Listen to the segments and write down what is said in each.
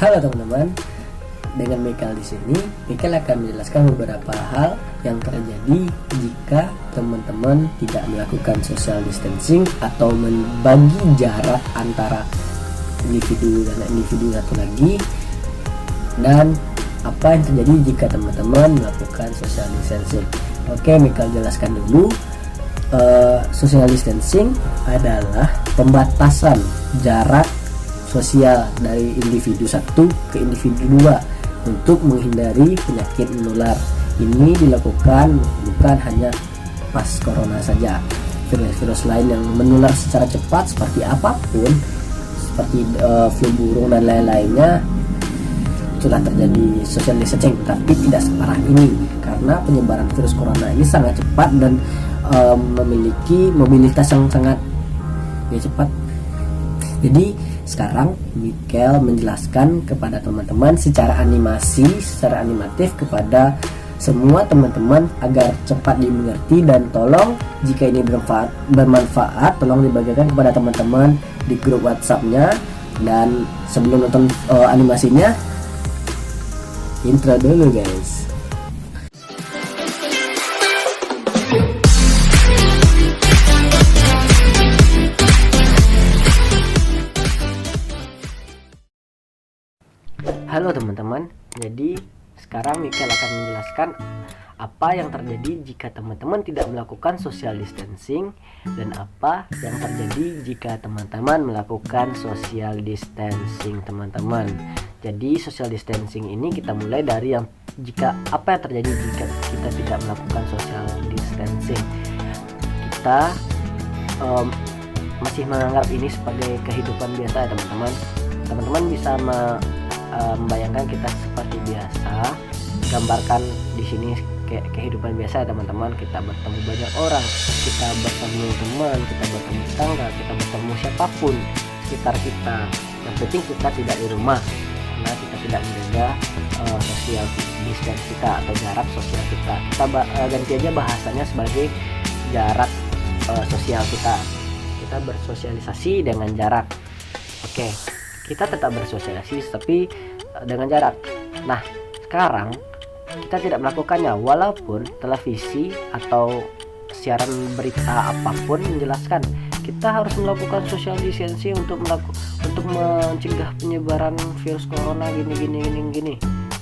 Halo teman-teman, dengan Michael di sini. Michael akan menjelaskan beberapa hal yang terjadi jika teman-teman tidak melakukan social distancing atau membagi jarak antara individu dan individu satu lagi, dan apa yang terjadi jika teman-teman melakukan social distancing. Oke, Michael jelaskan dulu. Social distancing adalah pembatasan jarak sosial dari individu satu ke individu dua untuk menghindari penyakit menular. Ini dilakukan bukan hanya pas corona saja. Virus-virus lain yang menular secara cepat seperti apapun, seperti flu burung dan lain-lainnya, sudah terjadi social distancing, tapi tidak separah ini karena penyebaran virus corona ini sangat cepat dan memiliki mobilitas yang sangat cepat. Jadi sekarang Michael menjelaskan kepada teman-teman secara animatif kepada semua teman-teman agar cepat dimengerti, dan tolong jika ini bermanfaat tolong dibagikan kepada teman-teman di grup WhatsApp-nya. Dan sebelum nonton animasinya, intro dulu guys. Halo teman-teman, jadi sekarang Michael akan menjelaskan apa yang terjadi jika teman-teman tidak melakukan social distancing dan apa yang terjadi jika teman-teman melakukan social distancing teman-teman. Jadi social distancing ini kita mulai dari apa yang terjadi jika kita tidak melakukan social distancing. Kita masih menganggap ini sebagai kehidupan biasa ya teman-teman. Teman-teman bisa membayangkan kita seperti biasa, gambarkan di sini kehidupan biasa ya teman-teman. Kita bertemu banyak orang, kita bertemu teman, kita bertemu tetangga, kita bertemu siapapun sekitar kita. Yang penting kita tidak di rumah karena kita tidak menjaga social distance kita atau jarak sosial kita. Kita ganti aja bahasanya sebagai jarak sosial kita. Kita bersosialisasi dengan jarak. Oke, kita tetap bersosialisasi tapi dengan jarak. Nah, sekarang kita tidak melakukannya walaupun televisi atau siaran berita apapun menjelaskan kita harus melakukan social distancing untuk mencegah penyebaran virus corona gini.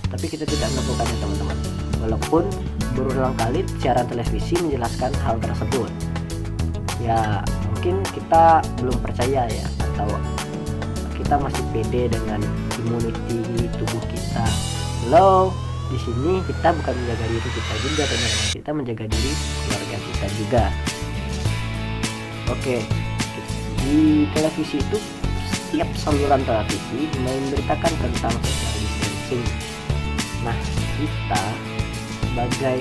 Tapi kita tidak melakukannya teman-teman. Walaupun berulang kali siaran televisi menjelaskan hal tersebut. Ya, mungkin kita belum percaya ya, atau kita masih pede dengan imuniti tubuh kita. Halo, di sini kita bukan menjaga diri kita juga teman-teman, kita menjaga diri keluarga kita juga. Oke, di televisi itu setiap saluran televisi memberitakan tentang social distancing. Nah, kita sebagai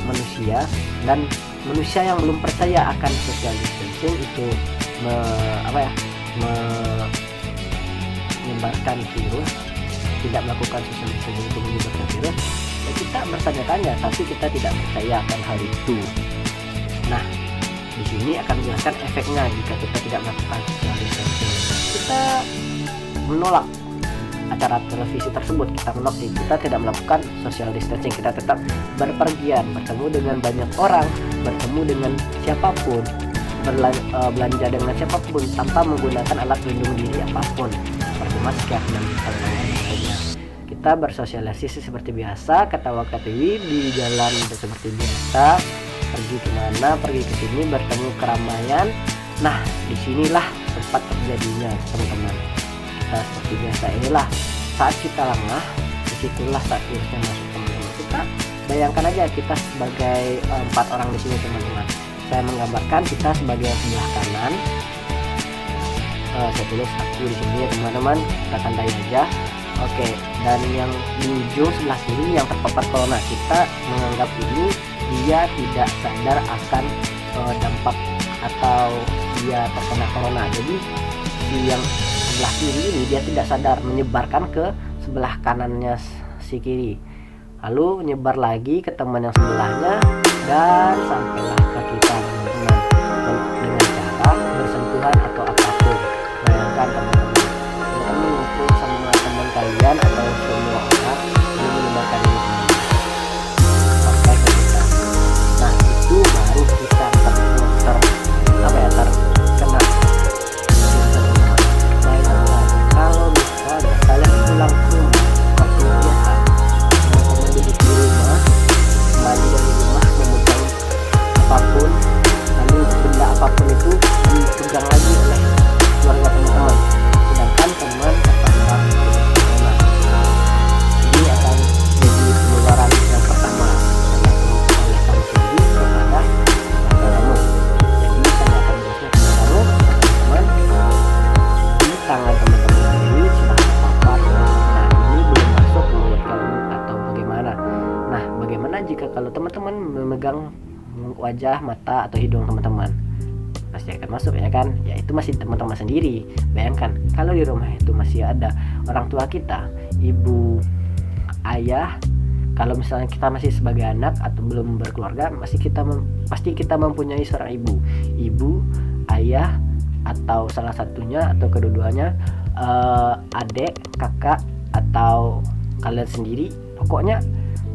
manusia dan manusia yang belum percaya akan social distancing itu menyebarkan virus, tidak melakukan social distancing untuk menyebarkan virus, ya kita bertanya-tanya, tapi kita tidak percaya akan hal itu. Nah, di sini akan menjelaskan efeknya jika kita tidak melakukan social distancing. Kita menolak acara televisi tersebut, kita tidak melakukan social distancing, kita tetap berpergian, bertemu dengan banyak orang, bertemu dengan siapapun, belanja dengan siapapun tanpa menggunakan alat pelindung diri apapun seperti masker dan lainnya. Kita bersosialisasi seperti biasa, ketawa ketiwi di jalan seperti biasa, pergi kemana, pergi ke sini, bertemu keramaian. Nah, disinilah tempat terjadinya teman-teman. Kita seperti biasa, inilah saat kita lengah, disitulah saat virusnya masuk teman-teman. Kita bayangkan aja kita sebagai 4 orang di sini teman-teman. Saya menggambarkan kita sebagai sebelah kanan. Saya tulis aku di sini ya teman-teman, kita tandai aja. Oke, dan yang di ujung sebelah kiri yang terpapar corona, kita menganggap ini dia tidak sadar akan dampak atau dia terkena corona. Jadi di yang sebelah kiri ini dia tidak sadar, menyebarkan ke sebelah kanannya si kiri, lalu menyebar lagi ke teman yang sebelahnya dan sampailah ke kita teman-teman dengan cara bersentuhan atau apapun. Bayangkan teman-teman, mengumpul megang wajah, mata, atau hidung teman-teman, pasti akan masuk ya kan. Ya itu masih teman-teman sendiri. Bayangkan kalau di rumah itu masih ada orang tua kita, ibu, ayah. Kalau misalnya kita masih sebagai anak atau belum berkeluarga, pasti kita mempunyai seorang ibu, ayah, atau salah satunya atau kedua-duanya, adik, kakak, atau kalian sendiri. Pokoknya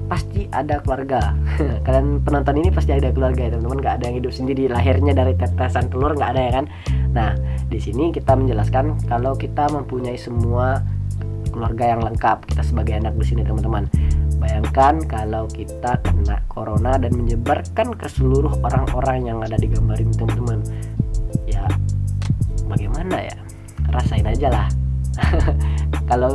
pasti ada keluarga. Kalian penonton ini pasti ada keluarga ya teman-teman, nggak ada yang hidup sendiri lahirnya dari tetesan telur, nggak ada ya kan. Nah di sini kita menjelaskan kalau kita mempunyai semua keluarga yang lengkap, kita sebagai anak di sini teman-teman. Bayangkan kalau kita kena corona dan menyebarkan ke seluruh orang-orang yang ada di gambar ini teman-teman, ya bagaimana ya, rasain aja lah. Kalau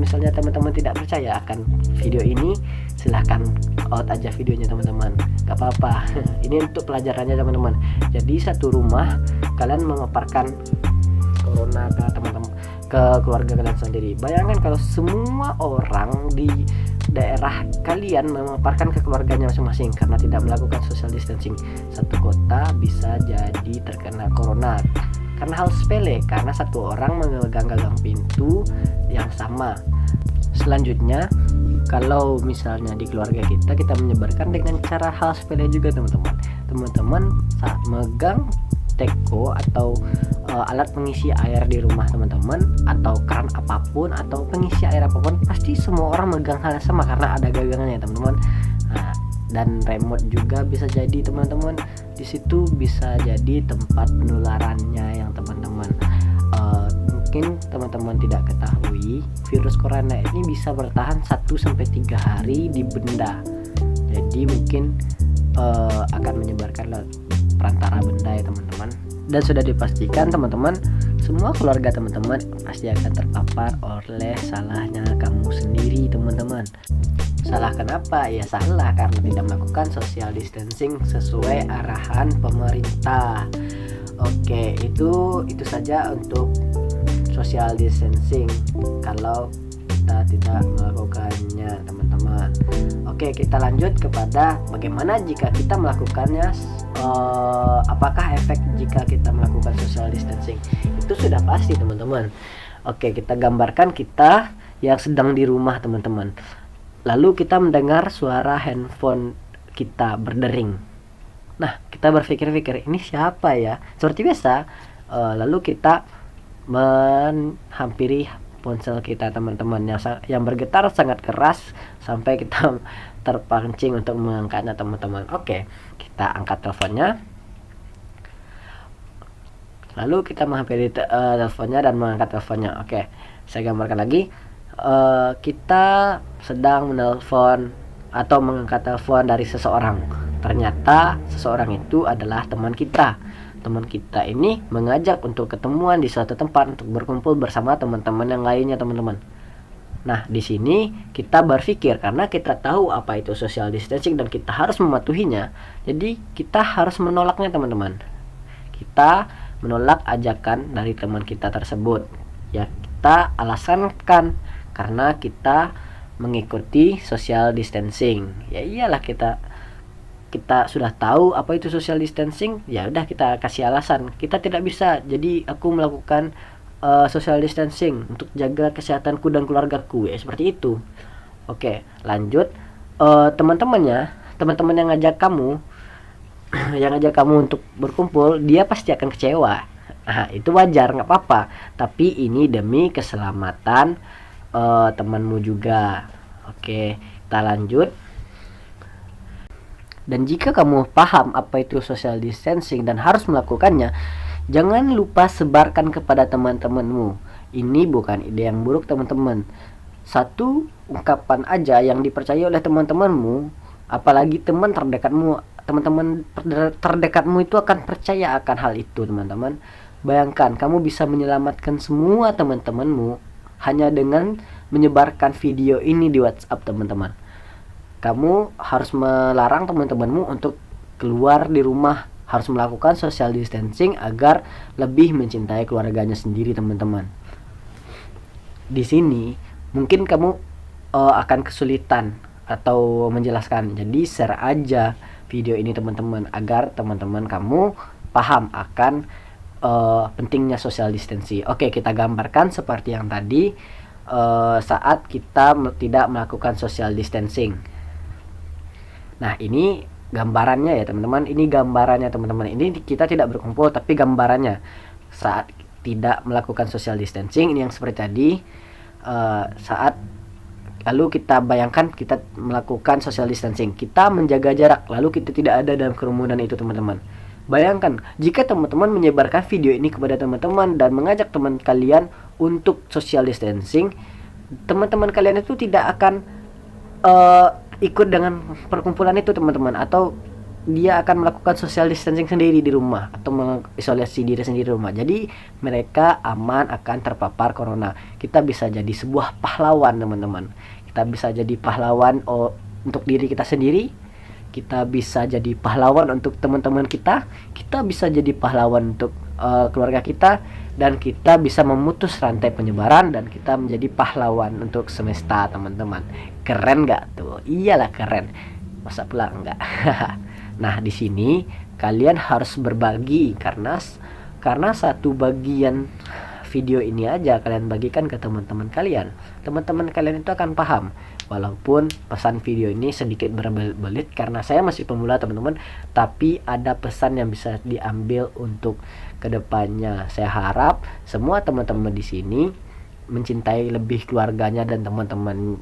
misalnya teman-teman tidak percaya akan video ini, silahkan out aja videonya teman-teman, gak apa-apa. Ini untuk pelajarannya teman-teman. Jadi satu rumah kalian memaparkan corona ke teman-teman, ke keluarga kalian sendiri. Bayangkan kalau semua orang di daerah kalian memaparkan ke keluarganya masing-masing karena tidak melakukan social distancing, satu kota bisa jadi terkena corona. Karena hal sepele, karena satu orang memegang-gagang pintu yang sama. Selanjutnya, kalau misalnya di keluarga kita menyebarkan dengan cara hal sepele juga teman-teman. Teman-teman saat megang teko atau alat pengisi air di rumah teman-teman, atau keran apapun atau pengisi air apapun, pasti semua orang megang hal yang sama karena ada gagangannya teman-teman. Nah, dan remote juga bisa jadi teman-teman. Di situ bisa jadi tempat penularannya yang teman-teman mungkin teman-teman tidak ketahui, virus corona ini bisa bertahan 1-3 hari di benda. Jadi mungkin akan menyebarkan perantara benda ya teman-teman. Dan sudah dipastikan teman-teman, semua keluarga teman-teman pasti akan terpapar oleh salahnya kamu sendiri teman-teman. Salah kenapa? Ya salah karena tidak melakukan social distancing sesuai arahan pemerintah. Oke, itu saja untuk social distancing kalau kita tidak melakukannya teman-teman. Oke, kita lanjut kepada bagaimana jika kita melakukannya. Apakah efek jika kita melakukan social distancing? Itu sudah pasti teman-teman. Oke, kita gambarkan kita yang sedang di rumah teman-teman, lalu kita mendengar suara handphone kita berdering. Nah, kita berpikir-pikir, ini siapa ya? Seperti biasa, lalu kita menghampiri ponsel kita teman-teman yang bergetar sangat keras sampai kita terpancing untuk mengangkatnya teman-teman. Oke, kita angkat teleponnya, lalu kita menghampiri teleponnya dan mengangkat teleponnya. Oke, saya gambarkan lagi. Kita sedang menelpon atau mengangkat telepon dari seseorang. Ternyata seseorang itu adalah teman kita. Teman kita ini mengajak untuk ketemuan di suatu tempat untuk berkumpul bersama teman-teman yang lainnya teman-teman. Nah, di sini kita berpikir karena kita tahu apa itu social distancing dan kita harus mematuhinya. Jadi kita harus menolaknya teman-teman. Kita menolak ajakan dari teman kita tersebut. Ya, kita alasankan karena kita mengikuti social distancing. Ya iyalah, kita sudah tahu apa itu social distancing, ya udah kita kasih alasan. Kita tidak bisa, jadi aku melakukan social distancing untuk jaga kesehatanku dan keluargaku, ya seperti itu. Oke, lanjut. Teman-teman yang ngajak kamu untuk berkumpul, dia pasti akan kecewa. Nah, itu wajar, nggak apa-apa. Tapi ini demi keselamatan temanmu juga. Oke, kita lanjut. Dan jika kamu paham apa itu social distancing dan harus melakukannya, jangan lupa sebarkan kepada teman-temanmu. Ini bukan ide yang buruk teman-teman. Satu ungkapan aja yang dipercaya oleh teman-temanmu, apalagi teman terdekatmu, teman-teman terdekatmu itu akan percaya akan hal itu teman-teman. Bayangkan kamu bisa menyelamatkan semua teman-temanmu hanya dengan menyebarkan video ini di WhatsApp teman-teman. Kamu harus melarang teman-temanmu untuk keluar di rumah, harus melakukan social distancing agar lebih mencintai keluarganya sendiri teman-teman. Di sini mungkin kamu akan kesulitan atau menjelaskan. Jadi share aja video ini teman-teman, agar teman-teman kamu paham akan pentingnya social distancing. Oke, kita gambarkan seperti yang tadi saat kita tidak melakukan social distancing. Nah, ini gambarannya ya teman-teman. Ini gambarannya teman-teman. Ini kita tidak berkumpul, tapi gambarannya saat tidak melakukan social distancing ini yang seperti tadi. Saat lalu kita bayangkan kita melakukan social distancing, kita menjaga jarak, lalu kita tidak ada dalam kerumunan itu teman-teman. Bayangkan jika teman-teman menyebarkan video ini kepada teman-teman dan mengajak teman kalian untuk social distancing, teman-teman kalian itu tidak akan ikut dengan perkumpulan itu teman-teman, atau dia akan melakukan social distancing sendiri di rumah atau mengisolasi diri sendiri di rumah. Jadi mereka aman akan terpapar corona. Kita bisa jadi sebuah pahlawan teman-teman. Kita bisa jadi pahlawan untuk diri kita sendiri. Kita bisa jadi pahlawan untuk teman-teman kita. Kita bisa jadi pahlawan untuk keluarga kita, dan kita bisa memutus rantai penyebaran, dan kita menjadi pahlawan untuk semesta teman-teman. Keren gak tuh? Iyalah keren. Masa pula enggak? Nah, di sini kalian harus berbagi, karena satu bagian video ini aja kalian bagikan ke teman-teman kalian. Teman-teman kalian itu akan paham. Walaupun pesan video ini sedikit berbelit karena saya masih pemula teman-teman, tapi ada pesan yang bisa diambil untuk kedepannya. Saya harap semua teman-teman di sini mencintai lebih keluarganya dan teman-teman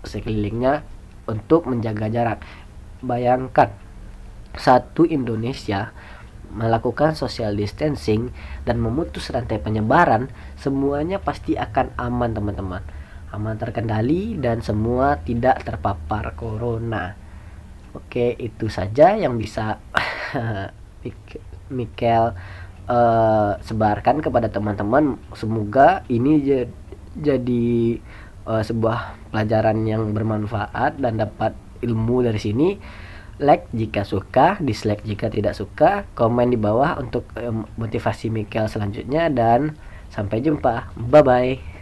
sekelilingnya untuk menjaga jarak. Bayangkan satu Indonesia melakukan social distancing dan memutus rantai penyebaran, semuanya pasti akan aman teman-teman, aman terkendali dan semua tidak terpapar corona. Oke, itu saja yang bisa Mikel sebarkan kepada teman-teman. Semoga ini jadi sebuah pelajaran yang bermanfaat dan dapat ilmu dari sini. Like jika suka, dislike jika tidak suka, komen di bawah untuk motivasi Mikel selanjutnya, dan sampai jumpa. Bye bye.